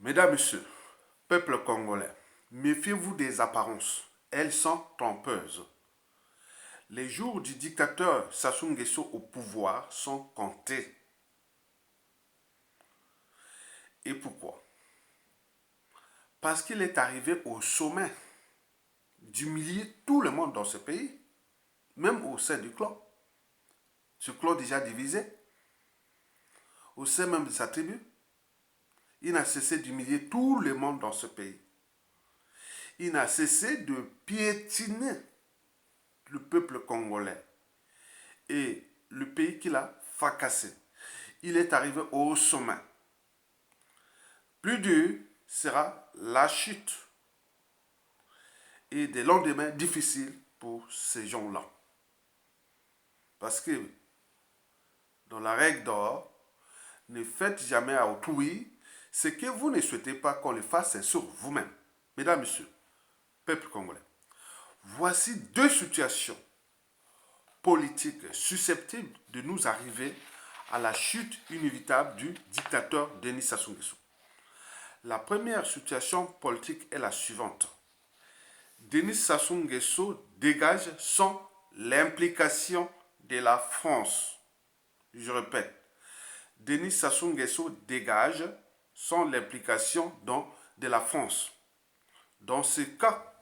Mesdames, Messieurs, peuple congolais, méfiez-vous des apparences. Elles sont trompeuses. Les jours du dictateur Sassou Nguesso au pouvoir sont comptés. Et pourquoi? Parce qu'il est arrivé au sommet d'humilier tout le monde dans ce pays, même au sein du clan. Ce clan déjà divisé, au sein même de sa tribu, il n'a cessé d'humilier tout le monde dans ce pays. Il n'a cessé de piétiner le peuple congolais et le pays qu'il a fracassé. Il est arrivé au sommet. Plus dur sera la chute et des lendemains difficiles pour ces gens-là. Parce que dans la règle d'or, ne faites jamais à autrui ce que vous ne souhaitez pas qu'on le fasse sur vous-même. Mesdames, Messieurs, peuple congolais, voici deux situations politiques susceptibles de nous arriver à la chute inévitable du dictateur Denis Sassou Nguesso. La première situation politique est la suivante. Denis Sassou Nguesso dégage sans l'implication de la France. Je répète, Denis Sassou Nguesso dégage sans l'implication de la France. Dans ce cas,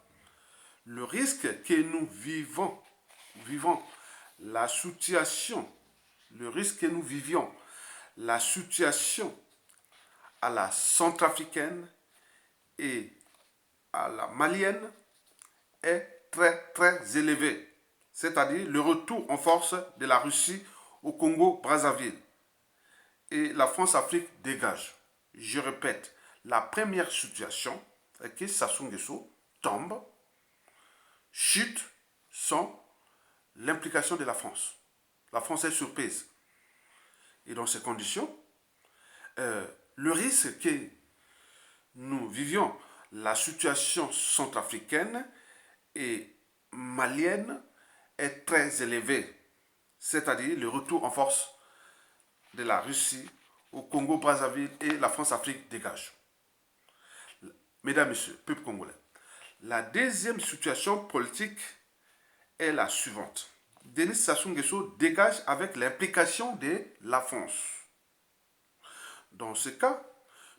le risque que nous vivons la situation, le risque que nous vivions, la situation à la centrafricaine et à la malienne est très élevé. C'est-à-dire le retour en force de la Russie au Congo-Brazzaville. Et la France-Afrique dégage. Je répète, la première situation est que Sassou Nguesso tombe, chute sans l'implication de la France. La France est surprise. Et dans ces conditions, le risque que nous vivions la situation centrafricaine et malienne est très élevé, c'est-à-dire le retour en force de la Russie au Congo-Brazzaville et la France-Afrique dégage. Mesdames, Messieurs, peuple congolais, la deuxième situation politique est la suivante. Denis Sassou Nguesso dégage avec l'implication de la France. Dans ce cas,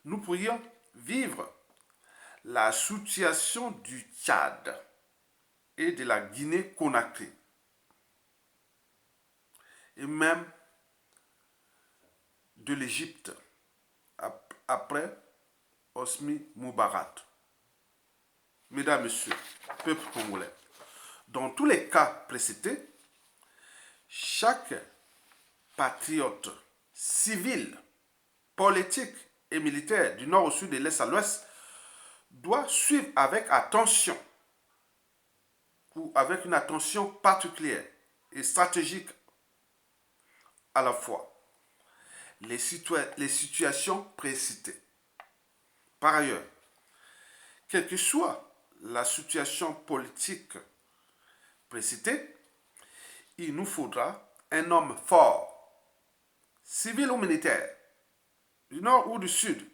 nous pourrions vivre la situation du Tchad et de la Guinée-Conakry. Et même de l'Égypte après Hosni Moubarak. Mesdames, Messieurs, peuple congolais, dans tous les cas précités, chaque patriote civil, politique et militaire du nord au sud et de l'est à l'ouest doit suivre avec attention ou avec une attention particulière et stratégique à la fois les situations précitées. Par ailleurs, quelle que soit la situation politique précitée, il nous faudra un homme fort, civil ou militaire, du nord ou du sud,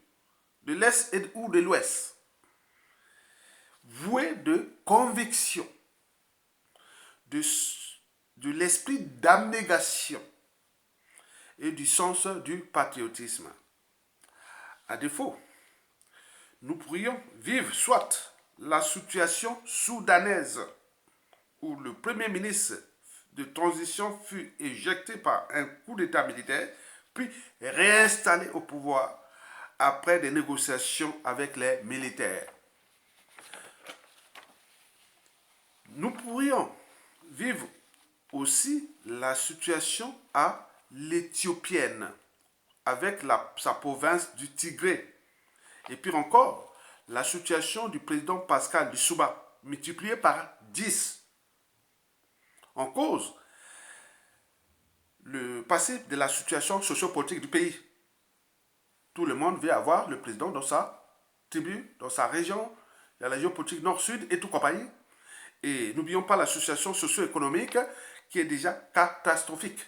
de l'est ou de l'ouest, voué de conviction, de l'esprit d'abnégation et du sens du patriotisme. À défaut, nous pourrions vivre soit la situation soudanaise où le premier ministre de transition fut éjecté par un coup d'état militaire, puis réinstallé au pouvoir après des négociations avec les militaires. Nous pourrions vivre aussi la situation à l'éthiopienne, avec sa province du Tigré. Et puis encore, la situation du président Pascal Lissouba, multipliée par 10. En cause, le passé de la situation sociopolitique du pays. Tout le monde veut avoir le président dans sa tribu, dans sa région, la région politique nord-sud et tout compagnie. Et n'oublions pas la situation socio-économique qui est déjà catastrophique.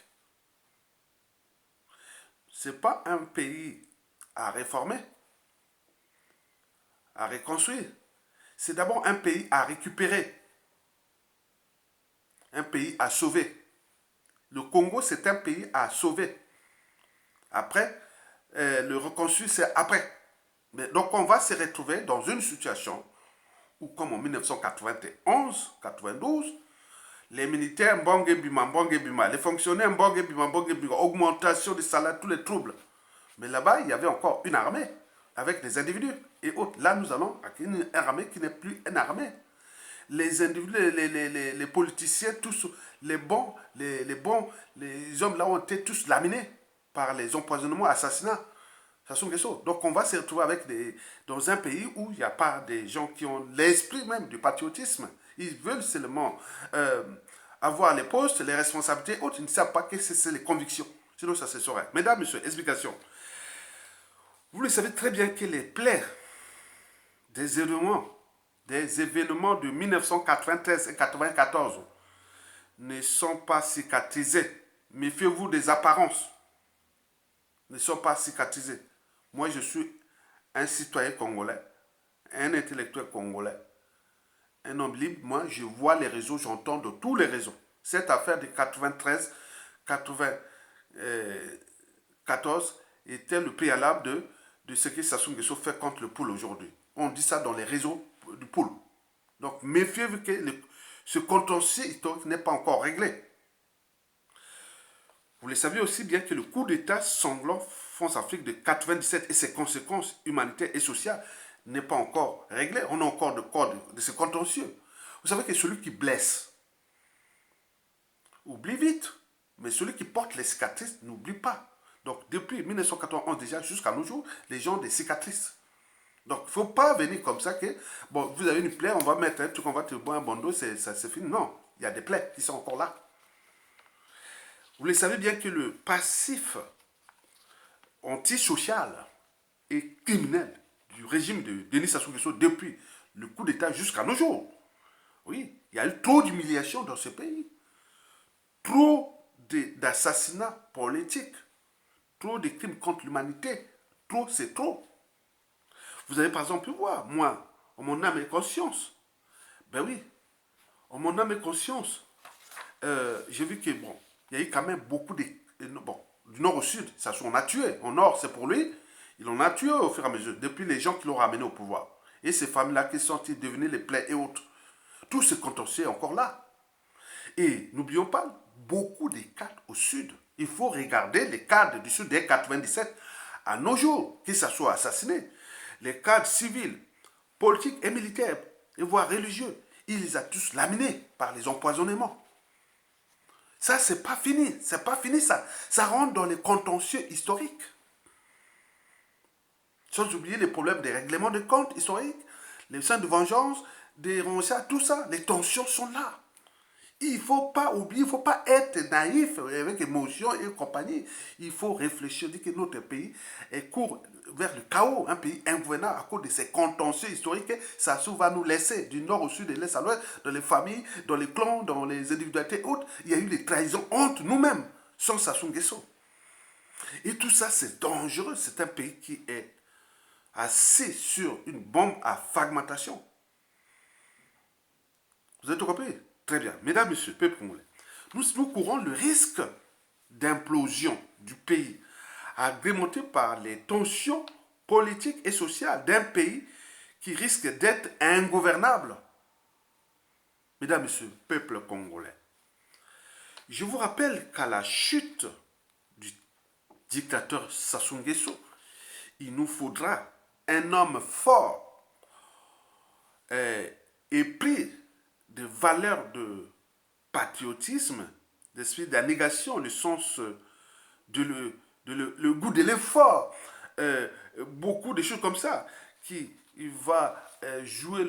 Ce n'est pas un pays à réformer. à reconstruire. C'est d'abord un pays à récupérer, un pays à sauver. Le Congo, c'est un pays à sauver. Après, le reconstruire, c'est après. Mais donc, on va se retrouver dans une situation où, comme en 1991, 92, les militaires Mbongue Bima, les fonctionnaires Mbongue Bima, augmentation des salaires, tous les troubles. Mais là-bas, il y avait encore une armée avec des individus et autres. Là, nous allons avec une armée qui n'est plus une armée. Les individus, les politiciens, tous les bons, les hommes là ont été tous laminés par les empoisonnements, assassinats. Donc on va se retrouver dans un pays où il n'y a pas des gens qui ont l'esprit même du patriotisme. Ils veulent seulement avoir les postes, les responsabilités autres. Ils ne savent pas que c'est les convictions. Sinon ça se saurait. Mesdames, messieurs, explication. Vous le savez très bien que les plaies des événements de 1993 et 1994 ne sont pas cicatrisées. Méfiez-vous des apparences. Ne sont pas cicatrisées. Moi, je suis un citoyen congolais, un intellectuel congolais, un homme libre. Moi, je vois les réseaux, j'entends de tous les réseaux. Cette affaire de 93, 94 était le préalable de ce que Sassou Nguesso fait contre le poule aujourd'hui. On dit ça dans les réseaux du poule. Donc, méfiez-vous que ce contentieux historique n'est pas encore réglé. Vous le savez aussi bien que le coup d'État sanglant France-Afrique de 97 et ses conséquences humanitaires et sociales n'est pas encore réglé. On a encore de ce contentieux. Vous savez que celui qui blesse oublie vite, mais celui qui porte les cicatrices n'oublie pas. Donc depuis 1991 déjà jusqu'à nos jours, les gens ont des cicatrices. Donc il ne faut pas venir comme ça que, bon, vous avez une plaie, on va mettre un truc, on va te boire un bandeau, c'est fini. Non, il y a des plaies qui sont encore là. Vous le savez bien que le passif antisocial et criminel du régime de Denis Sassou Nguesso depuis le coup d'État jusqu'à nos jours. Oui, il y a eu trop d'humiliation dans ce pays, trop d'assassinats politiques, trop de crimes contre l'humanité. Trop, c'est trop. Vous avez par exemple pu voir, moi, en mon âme et conscience, ben oui, en mon âme et conscience, j'ai vu que, bon, il y a eu quand même beaucoup de... Bon, du nord au sud, ça on a tué. Au nord, c'est pour lui. Il en a tué au fur et à mesure, depuis les gens qui l'ont ramené au pouvoir. Et ces femmes-là qui sont devenues les plaies et autres. Tout ce contentieux est encore là. Et n'oublions pas, beaucoup des cadres au sud. Il faut regarder les cadres du sud dès 97 à nos jours, qui se soient assassinés. Les cadres civils, politiques et militaires, et voire religieux, il les a tous laminés par les empoisonnements. Ça, c'est pas fini. C'est pas fini, ça. Ça rentre dans les contentieux historiques. Sans oublier les problèmes des règlements de comptes historiques, les scènes de vengeance, des renoncements, tout ça. Les tensions sont là. Il ne faut pas oublier, il ne faut pas être naïf avec émotion et compagnie. Il faut réfléchir, dire que notre pays court vers le chaos, un pays ingouvernable à cause de ces contentieux historiques. Ça va nous laisser du nord au sud, de l'est à l'ouest, dans les familles, dans les clans, dans les individualités autres. Il y a eu des trahisons entre nous-mêmes, sans Sassou Nguesso. Et tout ça, c'est dangereux. C'est un pays qui est assis sur une bombe à fragmentation. Vous avez tout compris? Très bien. Mesdames, Messieurs, peuple congolais, nous courons le risque d'implosion du pays, agrémenté par les tensions politiques et sociales d'un pays qui risque d'être ingouvernable. Mesdames, Messieurs, peuple congolais, je vous rappelle qu'à la chute du dictateur Sassou Nguesso, il nous faudra un homme fort et pris de valeurs de patriotisme, d'esprit d'abnégation, le sens le goût de l'effort, beaucoup de choses comme ça, qui il va jouer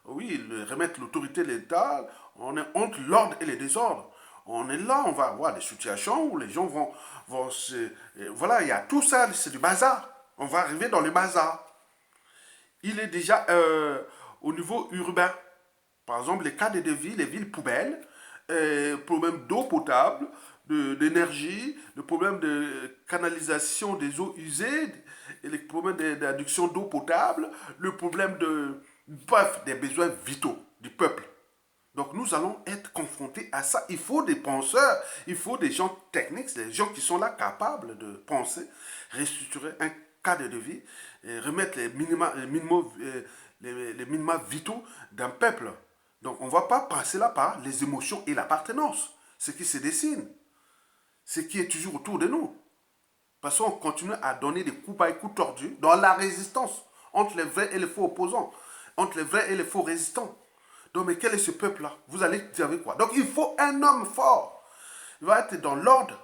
remettre l'autorité de l'État, on est entre l'ordre et le désordre. On est là, on va avoir des situations où les gens vont se... voilà, il y a tout ça, c'est du bazar. On va arriver dans le bazar. Il est déjà au niveau urbain. Par exemple, les cadres de vie, les villes poubelles, problème d'eau potable, d'énergie, le problème de canalisation des eaux usées, et les problèmes d'adduction d'eau potable, le problème bref, des besoins vitaux du peuple. Donc nous allons être confrontés à ça. Il faut des penseurs, il faut des gens techniques, des gens qui sont là capables de penser, restructurer un cadre de vie, et remettre les minima vitaux d'un peuple. Donc on ne va pas passer là par les émotions et l'appartenance, ce qui se dessine, ce qui est toujours autour de nous. Parce qu'on continue à donner des coups par coups tordus dans la résistance entre les vrais et les faux opposants, entre les vrais et les faux résistants. Donc, mais quel est ce peuple-là? Vous allez dire avec quoi? Donc, il faut un homme fort. Il va être dans l'ordre.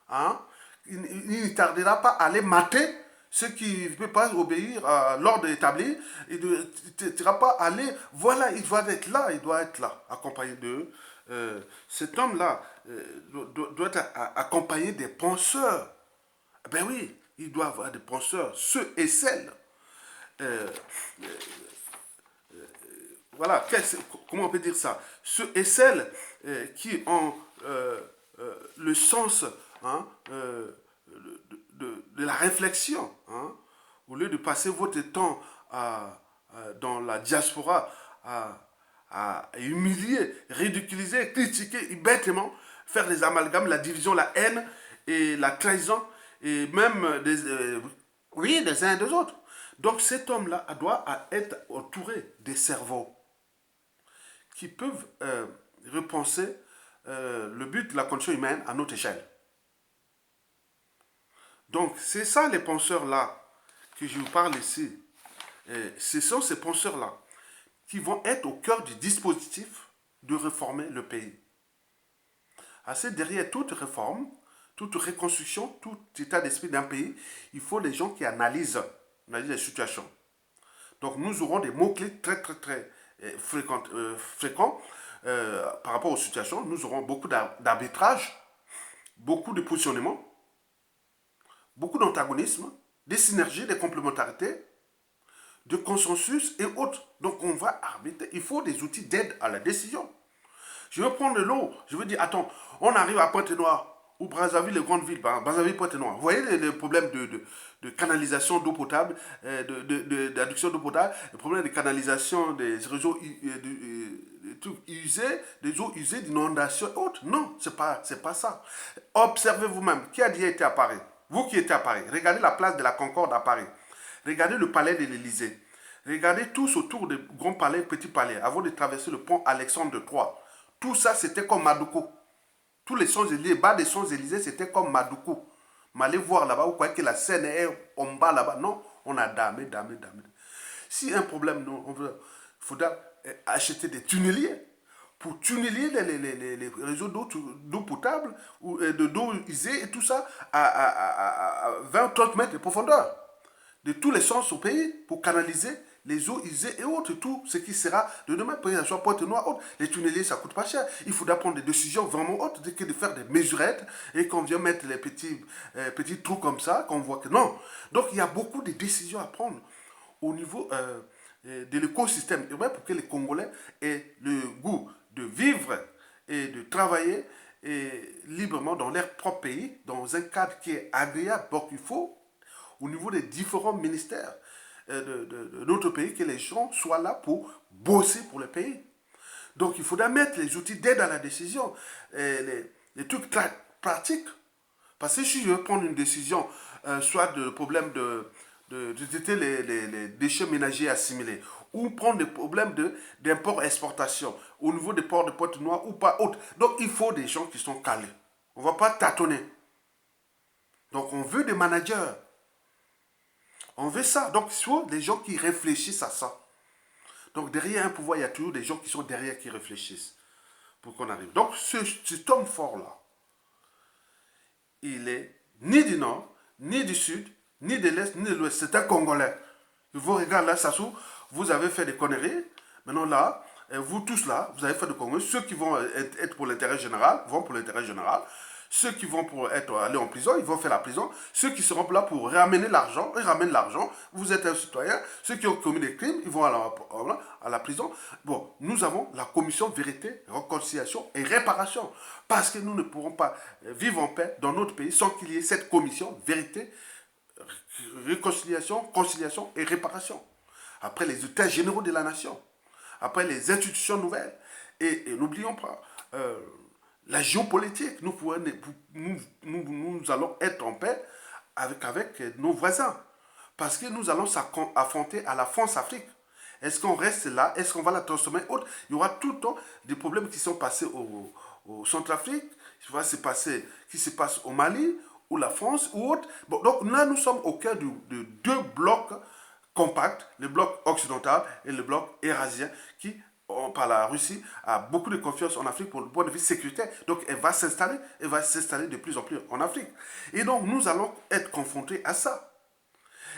Hein? Il ne tardera pas à aller mater ceux qui ne peuvent pas obéir à l'ordre établi. Il ne tardera pas à aller. Voilà, il doit être là. Il doit être là, accompagné de cet homme-là doit être accompagné des penseurs. Ben oui, il doit avoir des penseurs, ceux et celles. Euh, voilà, comment on peut dire ça? Ceux et celles qui ont le sens hein, de la réflexion. Hein, au lieu de passer votre temps dans la diaspora à humilier, ridiculiser, critiquer bêtement, faire des amalgames, la division, la haine et la trahison, et même oui, des uns et des autres. Donc cet homme-là doit être entouré des cerveaux qui peuvent repenser le but de la condition humaine à notre échelle. Donc, c'est ça les penseurs-là que je vous parle ici. Ce sont ces penseurs-là qui vont être au cœur du dispositif de réformer le pays. Assez derrière toute réforme, toute reconstruction, tout état d'esprit d'un pays, il faut des gens qui analysent les situations. Donc, nous aurons des mots-clés très fréquents par rapport aux situations. Nous aurons beaucoup d'arbitrage, beaucoup de positionnement, beaucoup d'antagonisme, des synergies, des complémentarités, de consensus et autres. Donc on va arbitrer. Il faut des outils d'aide à la décision. Je veux prendre de l'eau. Je veux dire, attends, on arrive à Pointe-Noire ou Brazzaville, les grandes villes, Brazzaville, Pointe-Noire. Vous voyez les problèmes de canalisation d'eau potable, d'adduction d'eau potable, les problèmes de canalisation des réseaux usés, des eaux usées, d'inondation et autres. Non, c'est pas ça. Observez vous-même. Qui a déjà été à Paris? Vous qui êtes à Paris, regardez la place de la Concorde à Paris. Regardez le palais de l'Élysée. Regardez tous autour des grands palais, petits palais, avant de traverser le pont Alexandre III. Tout ça, c'était comme Madoukou. Tous les Champs-Élysées, bas des Champs-Élysées, c'était comme Madoukou. Mais allez voir là-bas, vous croyez que la Seine est en bas là-bas. Non, on a damé. Si un problème, il faudra acheter des tunneliers pour tunnelier les réseaux d'eau potable ou d'eau usée et tout ça à 20-30 mètres de profondeur de tous les sens au pays pour canaliser les eaux usées et autres, tout ce qui sera de demain, pour que soit Pointe-Noire, autre. Les tunneliers, ça coûte pas cher. Il faudra prendre des décisions vraiment hautes, que de faire des mesurettes et qu'on vient mettre les petits trous comme ça, qu'on voit que non. Donc il y a beaucoup de décisions à prendre au niveau de l'écosystème urbain pour que les Congolais aient le goût de vivre et de travailler librement dans leur propre pays, dans un cadre qui est agréable. Donc il faut, au niveau des différents ministères de notre pays, que les gens soient là pour bosser pour le pays. Donc il faudra mettre les outils d'aide à la décision, les trucs pratiques. Parce que si je veux prendre une décision, soit de problème de traiter les déchets ménagers assimilés, ou prendre des problèmes d'import-exportation au niveau des ports de Pointe-Noire ou pas autres. Donc il faut des gens qui sont calés. On ne va pas tâtonner. Donc on veut des managers. On veut ça. Donc il faut des gens qui réfléchissent à ça. Donc derrière un pouvoir, il y a toujours des gens qui sont derrière qui réfléchissent pour qu'on arrive. Donc cet homme fort-là, il est ni du nord, ni du sud, ni de l'est, ni de l'ouest. C'est un Congolais. Vous regardez là, ça s'ouvre, vous avez fait des conneries. Maintenant là, vous tous là, vous avez fait des conneries. Ceux qui vont être pour l'intérêt général, vont pour l'intérêt général. Ceux qui vont aller en prison, ils vont faire la prison. Ceux qui seront là pour ramener l'argent, ils ramènent l'argent. Vous êtes un citoyen. Ceux qui ont commis des crimes, ils vont à la prison. Bon, nous avons la commission vérité, réconciliation et réparation. Parce que nous ne pourrons pas vivre en paix dans notre pays sans qu'il y ait cette commission vérité, réconciliation, conciliation et réparation. Après les états généraux de la nation. Après les institutions nouvelles. Et n'oublions pas, la géopolitique. Nous allons être en paix avec nos voisins. Parce que nous allons affronter à la France-Afrique. Est-ce qu'on reste là? Est-ce qu'on va la transformer autre? Il y aura tout le temps des problèmes qui sont passés au Centrafrique, qui se passe au Mali, ou la France, ou autre. Bon, donc là, nous sommes au cœur de deux blocs compacts, le bloc occidental et le bloc eurasien, qui, par la Russie, a beaucoup de confiance en Afrique pour le point de vue sécuritaire. Donc elle va s'installer de plus en plus en Afrique. Et donc nous allons être confrontés à ça.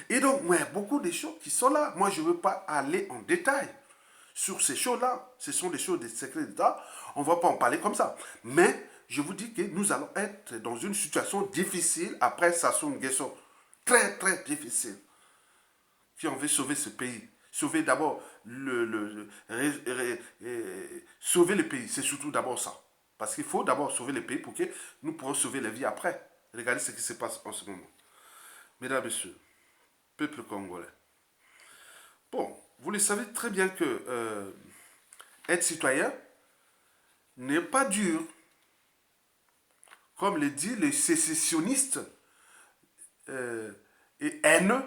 Et donc, il y a beaucoup de choses qui sont là. Moi, je ne veux pas aller en détail sur ces choses-là. Ce sont des choses des secrets d'État. On ne va pas en parler comme ça. Mais je vous dis que nous allons être dans une situation difficile après Sassou Nguesso. Très, très difficile. Si on veut sauver ce pays, sauver d'abord sauver le pays, c'est surtout d'abord ça. Parce qu'il faut d'abord sauver le pays pour que nous puissions sauver les vies après. Regardez ce qui se passe en ce moment. Mesdames, Messieurs, peuple congolais. Bon, vous le savez très bien que être citoyen n'est pas dur. Comme le dit les sécessionnistes et haineux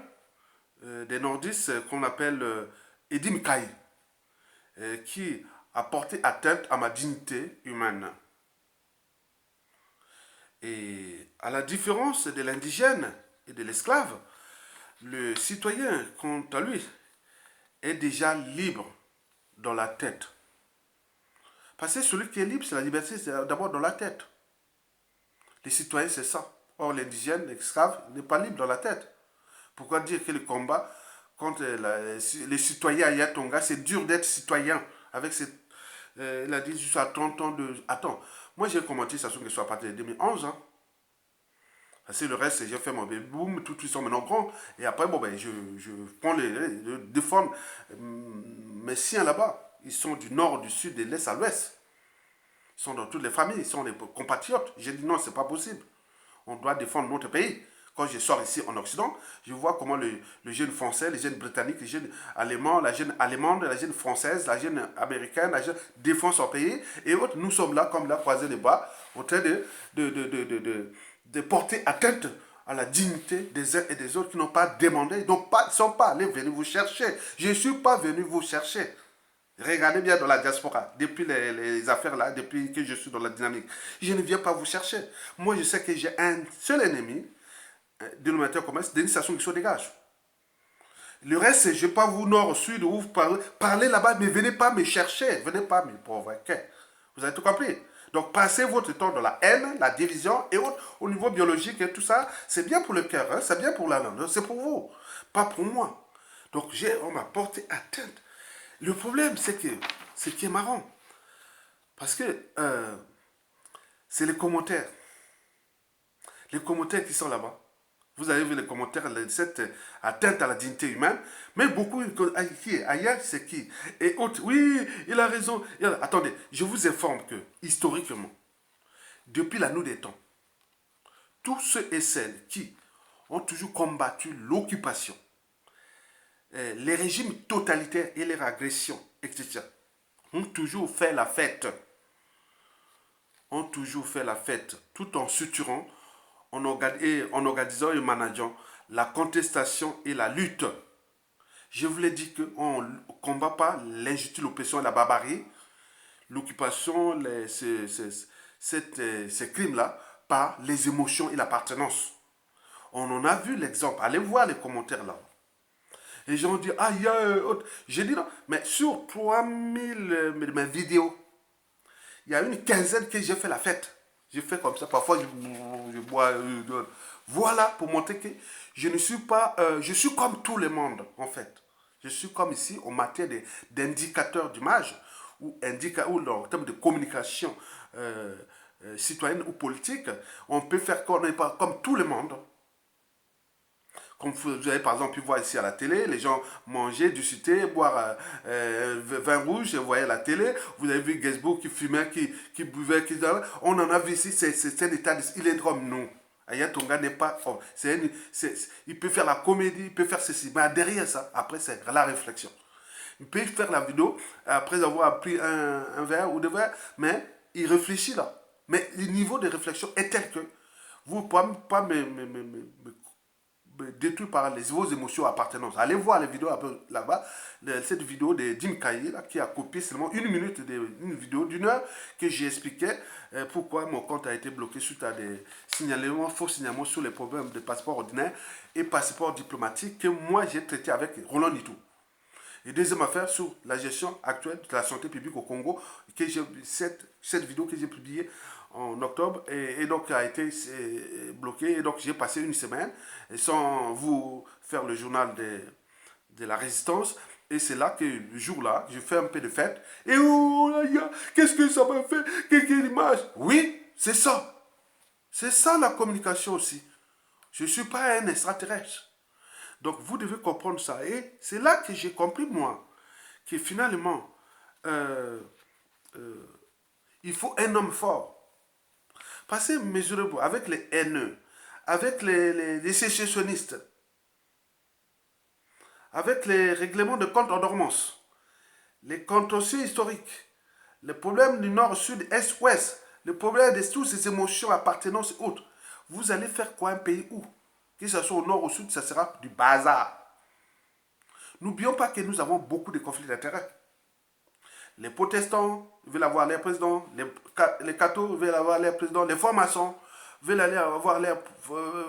des nordistes qu'on appelle Edim Kai, qui a porté atteinte à ma dignité humaine. Et à la différence de l'indigène et de l'esclave, le citoyen, quant à lui, est déjà libre dans la tête. Parce que celui qui est libre, c'est la liberté, c'est d'abord dans la tête. Les citoyens, c'est ça. Or, l'indigène, l'esclave, n'est pas libre dans la tête. Pourquoi dire que le combat contre les citoyens à Yatonga, c'est dur d'être citoyen avec cette... il a dit juste à 30 ans de... Attends, moi j'ai commenté ça sur que soit à partir de 2011. Hein. Parce que le reste, j'ai fait mon baby boom, tous ils sont maintenant grands. Et après, bon, ben, je prends je défends mes siens là-bas. Ils sont du nord, du sud, de l'est à l'ouest. Ils sont dans toutes les familles, ils sont des compatriotes. J'ai dit non, c'est pas possible. On doit défendre notre pays. Quand je sors ici en Occident, je vois comment le jeune français, les jeunes britanniques, les jeunes allemands, la jeune allemande, la jeune française, la jeune américaine, la jeune défendent son pays. Et autres, nous sommes là, comme là, croisés les bras, en train de porter atteinte à la dignité des uns et des autres qui n'ont pas demandé, ils ne sont pas allés venir vous chercher. Je ne suis pas venu vous chercher. Regardez bien dans la diaspora, depuis les affaires là, depuis que je suis dans la dynamique. Je ne viens pas vous chercher. Moi, je sais que j'ai un seul ennemi, dénominateur commun, c'est Denis Sassou Nguesso dégage. Le reste, je ne vais pas vous nord, sud, ou vous parler là-bas, mais venez pas me chercher, venez pas me provoquer. Vous avez tout compris? Donc, passez votre temps dans la haine, la division et autres, au niveau biologique et tout ça, c'est bien pour le cœur, hein, c'est bien pour la langue, c'est pour vous, pas pour moi. Donc, on m'a porté atteinte. Le problème, c'est que, ce qui est marrant, parce que c'est les commentaires. Les commentaires qui sont là-bas. Vous avez vu les commentaires de cette atteinte à la dignité humaine, mais beaucoup, ailleurs, c'est qui? Et autres, oui, il a raison. Attendez, je vous informe que, historiquement, depuis la nuit des temps, tous ceux et celles qui ont toujours combattu l'occupation, les régimes totalitaires et les agressions, etc., ont toujours fait la fête. Ont toujours fait la fête, tout en suturant, en organisant et manageant la contestation et la lutte. Je vous l'ai dit qu'on ne combat pas l'injustice, l'oppression et la barbarie, l'occupation, ces crimes-là, par les émotions et l'appartenance. On en a vu l'exemple. Allez voir les commentaires là. Les gens disent, ah, il y a autre. J'ai dit non, mais sur 3000 mes vidéos, il y a une quinzaine que j'ai fait la fête. Je fais comme ça, parfois je bois. Voilà, pour montrer que je ne suis pas. Je suis comme tout le monde, en fait. Je suis comme ici, en matière d'indicateurs d'image, ou en termes de communication citoyenne ou politique, on peut faire qu'on n'est pas comme tout le monde. Comme vous avez par exemple pu voir ici à la télé, les gens manger, discuter, boire vin rouge, vous voyez à la télé. Vous avez vu Gainsbourg qui fumait, qui buvait, on en a vu ici, c'est un état, il est comme nous. Aya Tonga n'est pas... Oh, il peut faire la comédie, il peut faire ceci. Mais derrière ça, après, c'est la réflexion. Il peut faire la vidéo après avoir pris un verre ou deux verres, mais il réfléchit là. Mais le niveau de réflexion est tel que vous ne pouvez pas me détruire par vos émotions appartenances. Allez voir les vidéos là-bas. Cette vidéo de Jim Kaye qui a copié seulement une vidéo d'une heure que j'ai expliqué pourquoi mon compte a été bloqué suite à des signalements, faux signalements sur les problèmes de passeport ordinaire et passeport diplomatique que moi j'ai traité avec Roland Nitou. Et deuxième affaire sur la gestion actuelle de la santé publique au Congo, cette vidéo que j'ai publiée en octobre et donc a été bloquée. Et donc j'ai passé une semaine sans vous faire le journal de la résistance. Et c'est là que le jour-là, je fais un peu de fête. Et oh là, qu'est-ce que ça m'a fait? Quelle image? Oui, c'est ça. C'est ça la communication aussi. Je ne suis pas un extraterrestre. Donc vous devez comprendre ça. Et c'est là que j'ai compris, moi, que finalement, il faut un homme fort. Parce que mesurez-vous, avec les haineux, avec les sécessionnistes, avec les règlements de compte en dormance, les contentieux historiques, les problèmes du nord, sud, est, ouest, les problèmes de toutes ces émotions, appartenances et autres, vous allez faire quoi un pays où? Que ce soit au nord ou au sud, ça sera du bazar. N'oublions pas que nous avons beaucoup de conflits d'intérêts. Les protestants veulent avoir leur président, les cathos veulent avoir leur président, les francs-maçons veulent aller avoir leur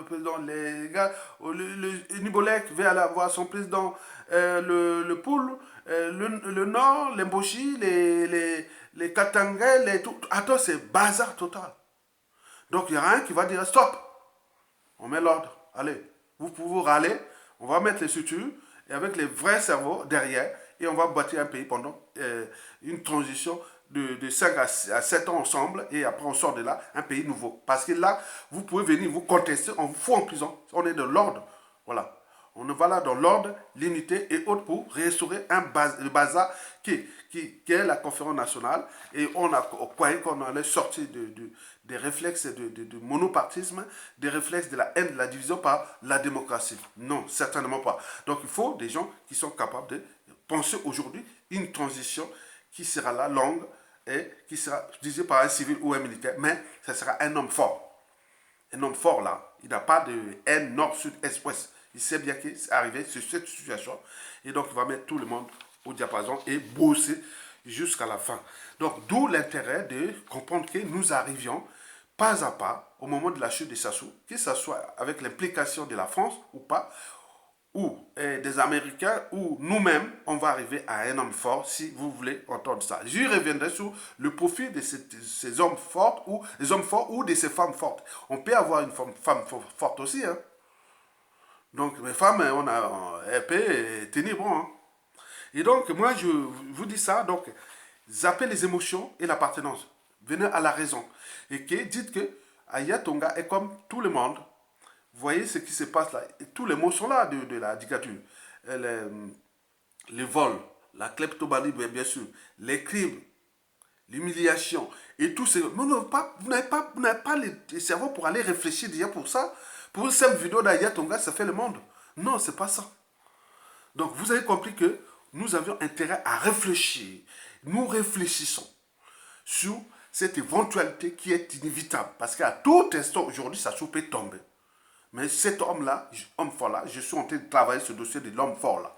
président, les gars, le Nibolek veut aller avoir son président, le Poul, le Nord, les Mboshi, les Katangais, tout. Attends, c'est bazar total. Donc il y a un qui va dire stop, on met l'ordre, allez, vous pouvez râler, on va mettre les sutures, et avec les vrais cerveaux derrière, et on va bâtir un pays pendant une transition de 5 à 7 ans ensemble, et après on sort de là, un pays nouveau. Parce que là, vous pouvez venir vous contester, on vous fout en prison, on est dans l'ordre, voilà. On va là dans l'ordre, l'unité et autres pour restaurer le bazar qui est la conférence nationale. Et on croyait qu'on allait sortir des réflexes de monopartisme, des réflexes de la haine, de la division par la démocratie. Non, certainement pas. Donc il faut des gens qui sont capables de penser aujourd'hui une transition qui sera là longue et qui sera dirigée par un civil ou un militaire, mais ce sera un homme fort. Un homme fort là, il n'a pas de haine nord, sud, est, ouest. Il sait bien qu'il est arrivé sur cette situation. Et donc, il va mettre tout le monde au diapason et bosser jusqu'à la fin. Donc, d'où l'intérêt de comprendre que nous arrivions pas à pas au moment de la chute de Sassou, que ce soit avec l'implication de la France ou pas, ou des Américains, ou nous-mêmes, on va arriver à un homme fort si vous voulez entendre ça. Je reviendrai sur le profil de ces hommes forts, ou des hommes forts, ou de ces femmes fortes. On peut avoir une femme forte aussi, hein. Donc, les femmes, elles peuvent tenir bon. Hein. Et donc, moi, je vous dis ça. Donc, zappez les émotions et l'appartenance. Venez à la raison. Et que, dites que Aya Tonga est comme tout le monde. Vous voyez ce qui se passe là. Et tous les mots sont là de la dictature. Les vols, la kleptomanie, bien sûr, les crimes, l'humiliation et tout ce... Vous n'avez pas les cerveaux pour aller réfléchir déjà pour ça. Pour une simple vidéo d'Aya Tonga, ça fait le monde. Non, c'est pas ça. Donc, vous avez compris que nous avions intérêt à réfléchir. Nous réfléchissons sur cette éventualité qui est inévitable. Parce qu'à tout instant, aujourd'hui, ça peut tomber. Mais cet homme-là, homme fort-là, je suis en train de travailler sur le dossier de l'homme fort-là.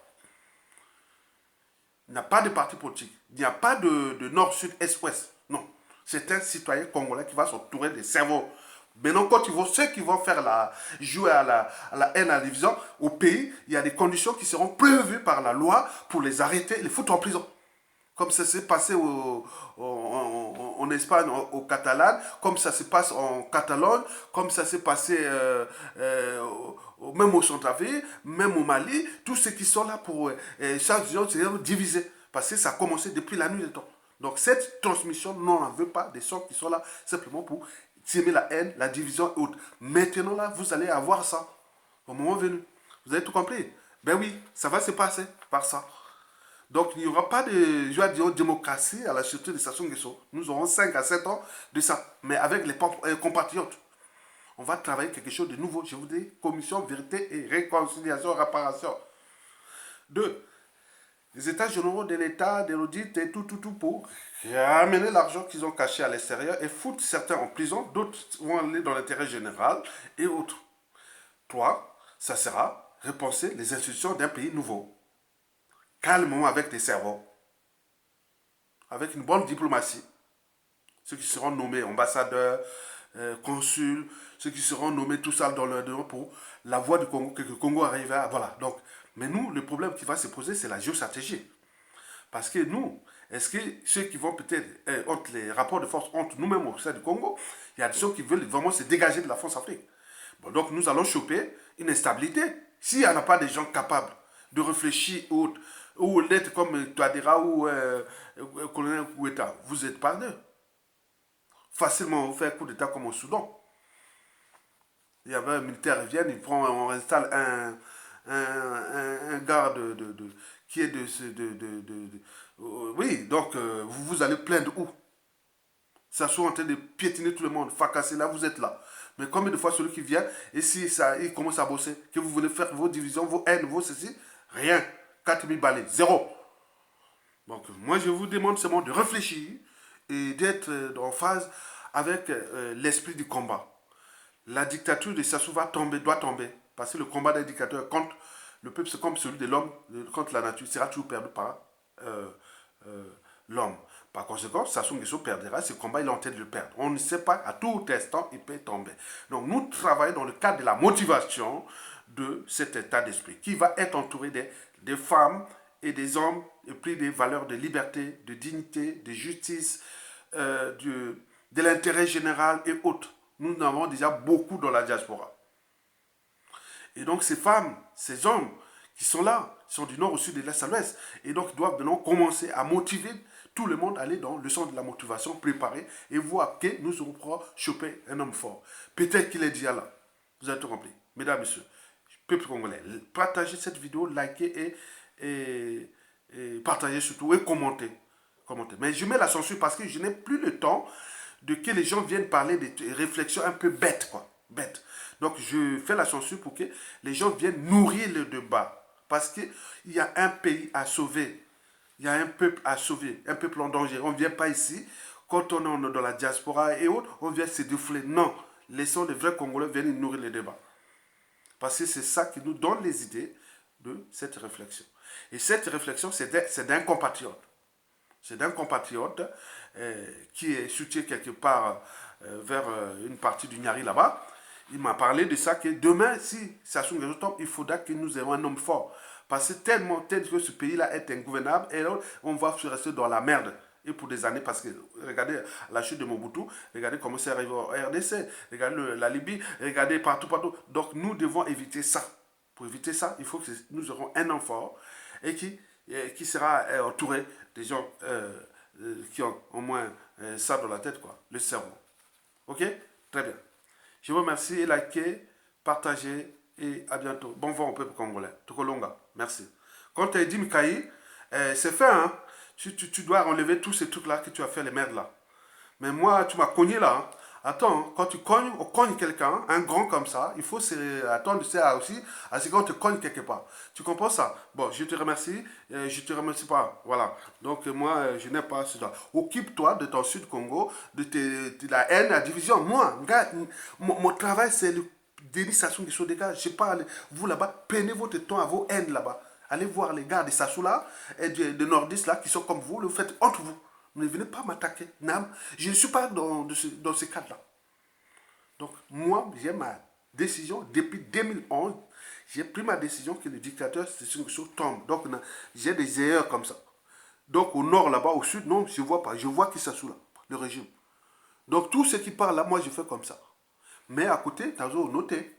Il n'y a pas de parti politique. Il n'y a pas de nord, sud, est, ouest. Non. C'est un citoyen congolais qui va s'entourer des cerveaux. Maintenant, quand ils vont, ceux qui vont faire jouer à la haine, à la division, au pays, il y a des conditions qui seront prévues par la loi pour les arrêter et les foutre en prison. Comme ça s'est passé en Espagne, au Catalan, comme ça se passe en Catalogne, comme ça s'est passé même au Centrafrique, même au Mali. Tous ceux qui sont là pour chaque jour se diviser. Parce que ça a commencé depuis la nuit des temps. Donc cette transmission, non, on n'en veut pas des gens qui sont là simplement pour tirer la haine, la division et autres. Maintenant là, vous allez avoir ça au moment venu. Vous avez tout compris? Ben oui, ça va se passer par ça. Donc, il n'y aura pas de, je vais dire, démocratie à la sûreté de Sassou Nguesso. Nous aurons 5 à 7 ans de ça, mais avec les compatriotes. On va travailler quelque chose de nouveau. Je vous dis, commission vérité et réconciliation, réparation. 2. Les états généraux de l'État, de l'audit et tout pour ramener l'argent qu'ils ont caché à l'extérieur et foutre certains en prison, d'autres vont aller dans l'intérêt général et autres. 3. Ça sera repenser les institutions d'un pays nouveau. Calmement avec des cerveaux, avec une bonne diplomatie. Ceux qui seront nommés ambassadeurs, consuls, ceux qui seront nommés tout ça dans le dedans pour la voie du Congo, que le Congo arrive à... Voilà. Donc, mais nous, le problème qui va se poser, c'est la géostratégie. Parce que nous, est-ce que ceux qui vont peut-être, entre les rapports de force entre nous-mêmes au sein du Congo, il y a des gens qui veulent vraiment se dégager de la France-Afrique. Bon, donc nous allons choper une instabilité. S'il n'y en a pas des gens capables de réfléchir ou d'être comme Touadéra ou colonel Koueta, vous êtes pas d'eux. Facilement, on fait un coup d'État comme au Soudan. Il y avait un militaire qui vient, on installe un garde qui est oui, donc vous allez plaindre où? Ça soit en train de piétiner tout le monde, fracasser là, vous êtes là. Mais combien de fois celui qui vient, et si ça, il commence à bosser, que vous venez faire vos divisions, vos haines, vos ceci, rien. 4000 balais, zéro. Donc moi je vous demande seulement de réfléchir et d'être en phase avec l'esprit du combat. La dictature de Sassou va tomber, doit tomber. Parce que le combat des dictateurs contre le peuple, c'est comme celui de l'homme contre la nature, sera toujours perdu par l'homme. Par conséquent, Sassou Nguesso perdra. Ce combat, il est en train de le perdre. On ne sait pas, à tout instant, il peut tomber. Donc, nous travaillons dans le cadre de la motivation de cet état d'esprit, qui va être entouré des femmes et des hommes, et puis des valeurs de liberté, de dignité, de justice, de l'intérêt général et autres. Nous en avons déjà beaucoup dans la diaspora. Et donc ces femmes, ces hommes qui sont là, sont du nord au sud, de l'est à l'ouest, et donc doivent maintenant commencer à motiver tout le monde, aller dans le sens de la motivation, préparer et voir que nous serons prêts à choper un homme fort. Peut-être qu'il est déjà là. Vous avez tout compris. Mesdames, messieurs, peuple congolais, partagez cette vidéo, likez et partagez surtout et commentez. Mais je mets la censure parce que je n'ai plus le temps de que les gens viennent parler des réflexions un peu bêtes, quoi. Bêtes. Donc, je fais la censure pour que les gens viennent nourrir le débat. Parce qu'il y a un pays à sauver. Il y a un peuple à sauver. Un peuple en danger. On ne vient pas ici. Quand on est dans la diaspora et autres, on vient se défouler. Non. Laissons les vrais Congolais venir nourrir le débat. Parce que c'est ça qui nous donne les idées de cette réflexion. Et cette réflexion, c'est d'un compatriote. C'est d'un compatriote qui est soutenu quelque part vers une partie du Niari là-bas. Il m'a parlé de ça, que demain, si Sassou Nguesso tombe, il faudra que nous ayons un homme fort. Parce que tel que ce pays-là est ingouvernable, et là, on va se rester dans la merde. Et pour des années, parce que regardez la chute de Mobutu, regardez comment c'est arrivé au RDC, regardez la Libye, regardez partout. Donc nous devons éviter ça. Pour éviter ça, il faut que nous aurons un homme fort et qui sera entouré des gens qui ont au moins ça dans la tête, quoi, le cerveau. Ok? Très bien. Je vous remercie, likez, partagez et à bientôt. Bon vent au peuple congolais. Tokolonga. Merci. Quand tu as dit Mikaï, c'est fait, hein? Tu dois enlever tous ces trucs-là que tu as fait, les merdes là. Mais moi, tu m'as cogné là. Hein. Attends, quand tu cognes, on cogne quelqu'un, un grand comme ça, il faut attendre aussi à ce qu'on te cogne quelque part. Tu comprends ça? Bon, je te remercie, je te remercie pas. Voilà. Donc moi, je n'ai pas cela. Occupe-toi de ton Sud Congo, de la haine, la division. Moi, regarde, mon travail, c'est le Denis Sassou Nguesso dégage. Je sais pas, vous là-bas, prenez votre temps à vos haines là-bas. Allez voir les gars de Sassou là, et de Nordistes là, qui sont comme vous, le faites entre vous. Ne venez pas m'attaquer. Je ne suis pas dans ce cadre-là. Donc, moi, j'ai ma décision depuis 2011. J'ai pris ma décision que le dictateur Sassou Nguesso tombe. Donc, j'ai des erreurs comme ça. Donc, au nord, là-bas, au sud, non, je ne vois pas. Je vois qui Sassou là, le régime. Donc, tout ce qui parle là, moi, je fais comme ça. Mais à côté, tu as noté.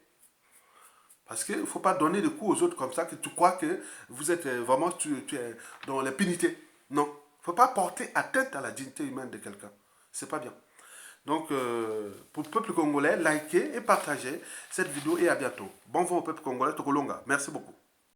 Parce qu'il ne faut pas donner de coups aux autres comme ça, que tu crois que vous êtes vraiment tu es dans l'impunité. Non. Il ne faut pas porter atteinte à la dignité humaine de quelqu'un. C'est pas bien. Donc, pour le peuple congolais, likez et partagez cette vidéo et à bientôt. Bon vent au peuple congolais, Tokolonga. Merci beaucoup.